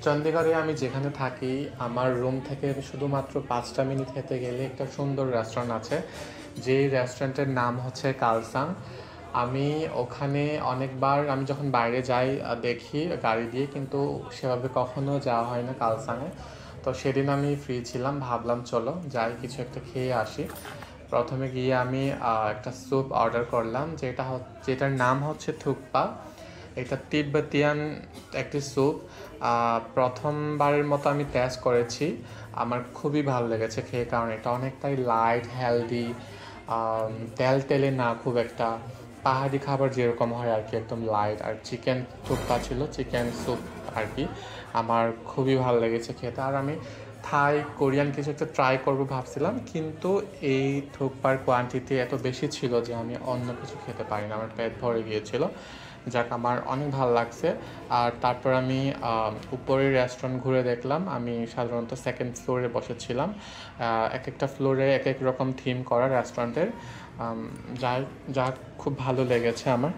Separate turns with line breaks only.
চণ্ডীগড়ে আমি যেখানে থাকি আমার রুম থেকে শুধুমাত্র ৫টা মিনিট হেঁটে গেলে একটা সুন্দর রেস্টুরেন্ট আছে, যেই রেস্টুরেন্টের নাম হচ্ছে কালসাং। আমি ওখানে অনেকবার আমি যখন বাইরে যাই দেখি গাড়ি দিয়ে, কিন্তু সেভাবে কখনো যাওয়া হয় না কালসাংয়ে। তো সেদিন আমি ফ্রি ছিলাম, ভাবলাম চলো যাই কিছু একটা খেয়ে আসি। প্রথমে গিয়ে আমি একটা স্যুপ অর্ডার করলাম, যেটার নাম হচ্ছে থুকপা। এটা তিব্বতিয়ান একটি স্যুপ। প্রথমবারের মতো আমি টেস্ট করেছি, আমার খুবই ভালো লেগেছে খেয়ে, কারণ এটা অনেকটাই লাইট হেলদি, তেল তেলে না খুব একটা, পাহাড়ি খাবার যেরকম হয় আর কি, একদম লাইট। আর চিকেন থুকপা ছিল, চিকেন স্যুপ আর কি। আমার খুবই ভালো লেগেছে খেতে। আর আমি থাই কোরিয়ান কিছু একটা ট্রাই করবো ভাবছিলাম, কিন্তু এই থুকপার কোয়ান্টিটি এত বেশি ছিল যে আমি অন্য কিছু খেতে পারি না, আমার পেট ভরে গিয়েছিল। যাক, আমার অনেক ভালো লাগছে। আর তারপর আমি উপরের রেস্টুরেন্ট ঘুরে দেখলাম। আমি সাধারণত সেকেন্ড ফ্লোরে বসেছিলাম। এক একটা ফ্লোরে এক এক রকম থিম করা রেস্টুরেন্টের। যা যা খুব ভালো লেগেছে আমার।